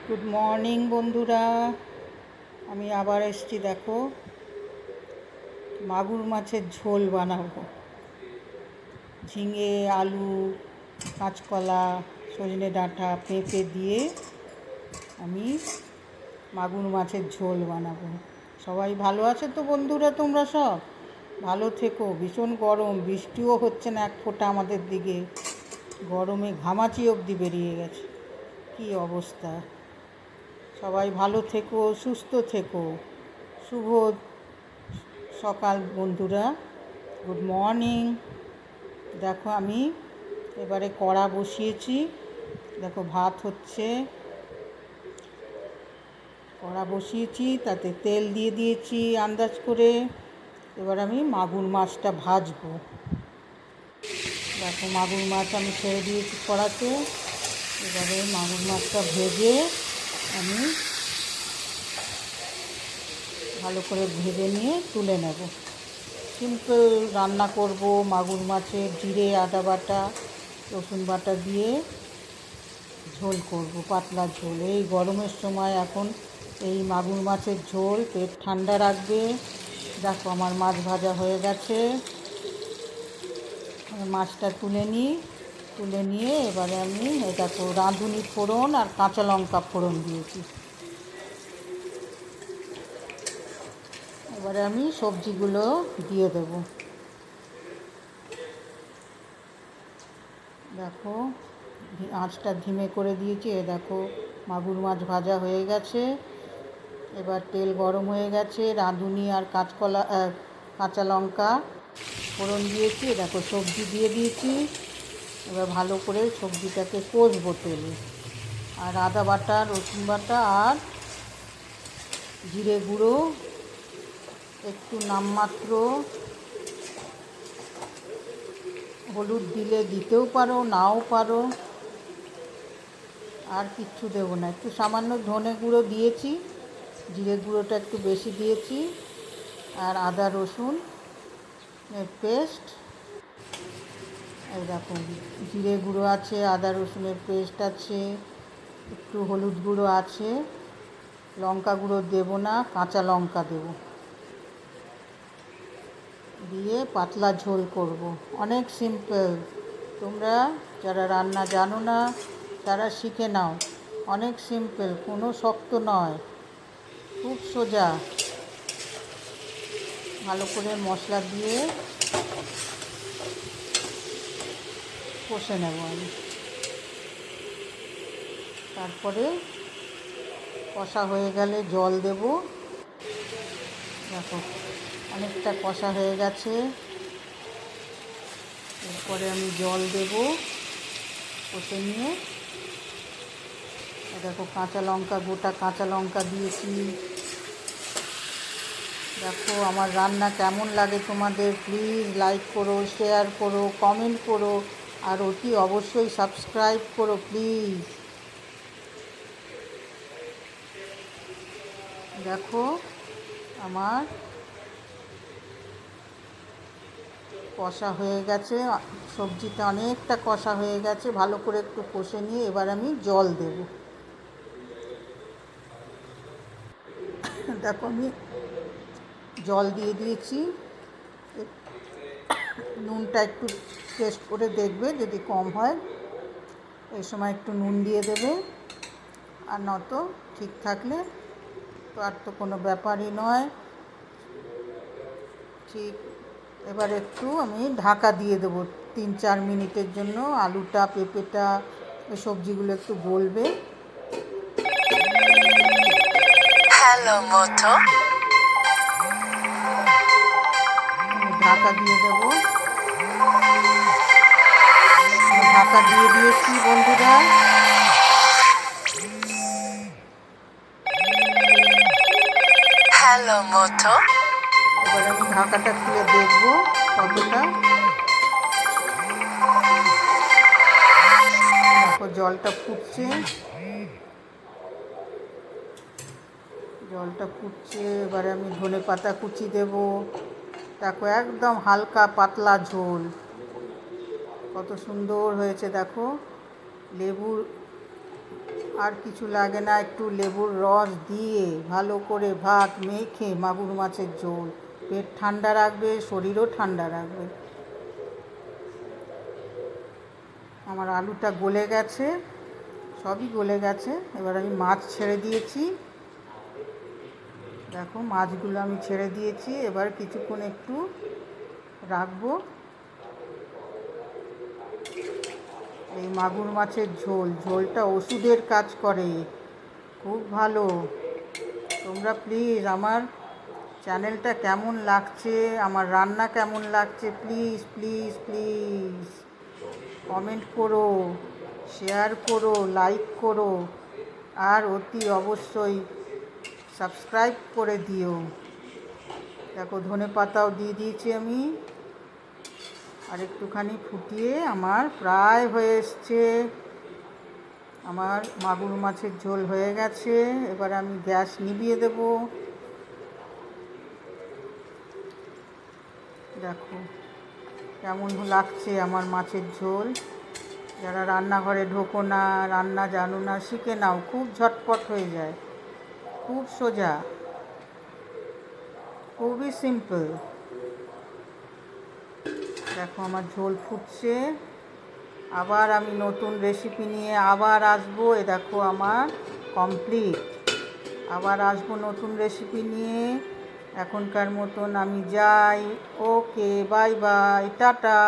Good morning বন্ধুরা, আমি আবার এসেছি। দেখো, মাগুর মাছের ঝোল বানাবো। ঝিঙে, আলু, কাঁচকলা, সজনে ডাঁটা, পেঁপে দিয়ে আমি মাগুর মাছের ঝোল বানাবো। সবাই ভালো আছে তো বন্ধুরা? তোমরা সব ভালো থেকো। ভীষণ গরম, বৃষ্টিও হচ্ছে না এক ফোঁটা আমাদের দিকে। গরমে ঘামাচি অবধি বেরিয়ে গেছে। কী অবস্থা! সবাই ভালো থেকো, সুস্থ থেকো। শুভ সকাল বন্ধুরা, গুড মর্নিং। দেখো, আমি এবারে কড়া বসিয়েছি। দেখো, ভাত হচ্ছে। কড়া বসিয়েছি, তাতে তেল দিয়ে দিয়েছি আন্দাজ করে। এবার আমি মাগুর মাছটা ভাজবো। দেখো, মাগুর মাছ আমি ছেড়ে দিয়েছি কড়াতে। এবারে মাগুর মাছটা ভেজে আমি ভালো করে ভেজে নিয়ে তুলে নেব। সিম্পল রান্না করব। মাগুর মাছের জিরে, আদা বাটা, রসুন বাটা দিয়ে ঝোল করব, পাতলা ঝোল। এই গরমের সময় এখন এই মাগুর মাছের ঝোল পেট ঠান্ডা রাখবে। দেখো, আমার মাছ ভাজা হয়ে গেছে। মাছটা তুলে নিয়ে এবারে আমি দেখো রাঁধুনি ফোড়ন আর কাঁচা লঙ্কা ফোড়ন দিয়েছি। এবারে আমি সবজিগুলো দিয়ে দেব। দেখো, আঁচটা ধিমে করে দিয়েছি। দেখো, মাগুর মাছ ভাজা হয়ে গেছে। এবার তেল গরম হয়ে গেছে। রাঁধুনি আর কাঁচা লঙ্কা ফোড়ন দিয়েছি। দেখো, সবজি দিয়ে দিয়েছি। এবার ভালো করে সবজিটাকে কষবো তেলে। আর আদা বাটা, রসুন বাটা আর জিরে গুঁড়ো, একটু নামমাত্র হলুদ দিলে দিতেও পারো, নাও পারো। আর কিচ্ছু দেবো না। একটু সামান্য ধনে গুঁড়ো দিয়েছি, জিরে গুঁড়োটা একটু বেশি দিয়েছি। আর আদা রসুন পেস্ট, এই দেখুন, জিরে গুঁড়ো আছে, আদা রসুনের পেস্ট আছে, একটু হলুদ গুঁড়ো আছে। লঙ্কা গুঁড়ো দেবো না, কাঁচা লঙ্কা দেবো। দিয়ে পাতলা ঝোল করব। অনেক সিম্পল। তোমরা যারা রান্না জানো না তারা শিখে নাও। অনেক সিম্পল, কোনো শক্ত নয়, খুব সোজা। ভালো করে মশলা দিয়ে কষে নেব আমি। তারপরে কষা হয়ে গেলে জল দেব। দেখো, অনেকটা কষা হয়ে গেছে। এরপরে আমি জল দেব কষে নিয়ে। দেখো, গোটা কাঁচা লঙ্কা দিয়েছি। দেখো, আমার রান্না কেমন লাগে তোমাদের? প্লিজ লাইক করো, শেয়ার করো, কমেন্ট করো, আর অতি অবশ্যই সাবস্ক্রাইব করো প্লিজ। দেখো, আমার কষা হয়ে গেছে, সবজিটা অনেকটা কষা হয়ে গেছে। ভালো করে একটু কষে নিয়ে এবার আমি জল দেব। দেখো, আমি জল দিয়ে দিয়েছি। নুনটা একটু টেস্ট করে দেখবে, যদি কম হয় এই সময় একটু নুন দিয়ে দেবে। আর নয়তো ঠিক থাকলে তো আর তো কোনো ব্যাপারই নয়। ঠিক, এবার একটু আমি ঢাকা দিয়ে দেবো 3-4 মিনিটের জন্য। আলুটা, পেঁপেটা, এই সবজিগুলো একটু গলবে। ঢাকা দিয়ে দেবো। ঢাকা দিয়ে দিয়েছি বন্ধুরা। এবার আমি ঢাকাটা খুলে দেখবো কতটা। দেখো, জলটা ফুটছে। এবারে আমি ধনে পাতা কুচি দেব। দেখো, একদম হালকা পাতলা ঝোল, কত সুন্দর হয়েছে। দেখো, লেবুর আর কিছু লাগে না, একটু লেবুর রস দিয়ে ভালো করে ভাত মেখে মাগুর মাছের ঝোল, পেট ঠান্ডা রাখবে, শরীরও ঠান্ডা রাখবে। আমার আলুটা গলে গেছে, সবই গলে গেছে। এবার আমি মাছ ছেড়ে দিয়েছি, দেখো মাছগুলো আমি ছেড়ে দিয়েছি। এবার কিছুক্ষণ একটু রাখবো। এই মাগুর মাছের ঝোলটা ওষুধের কাজ করে, খুব ভালো। তোমরা প্লিজ আমার চ্যানেলটা কেমন লাগছে, আমার রান্না কেমন লাগছে, প্লিজ প্লিজ প্লিজ কমেন্ট করো, শেয়ার করো, লাইক করো, আর অতি অবশ্যই সাবস্ক্রাইব করে দিও। দেখো ধনে পাতাও দিয়ে দিয়েছি আমি। আর একটুখানি ফুটিয়ে আমার প্রায় হয়ে এসছে, আমার মাগুর মাছের ঝোল হয়ে গেছে। এবার আমি গ্যাস নিভিয়ে দেব। দেখো কেমন লাগছে আমার মাছের ঝোল। যারা রান্নাঘরে ঢোকো না, রান্না জানো না, শিখে নাও, খুব ঝটপট হয়ে যায়, খুব সোজা, খুবই সিম্পল। দেখো আমার ঝোল ফুটছে, আবার আমি নতুন রেসিপি নিয়ে আবার আসবো। এ দেখো আমার কমপ্লিট, আবার আসবো নতুন রেসিপি নিয়ে। এখনকার মতন আমি যাই, ওকে, বাই বাই, টাটা।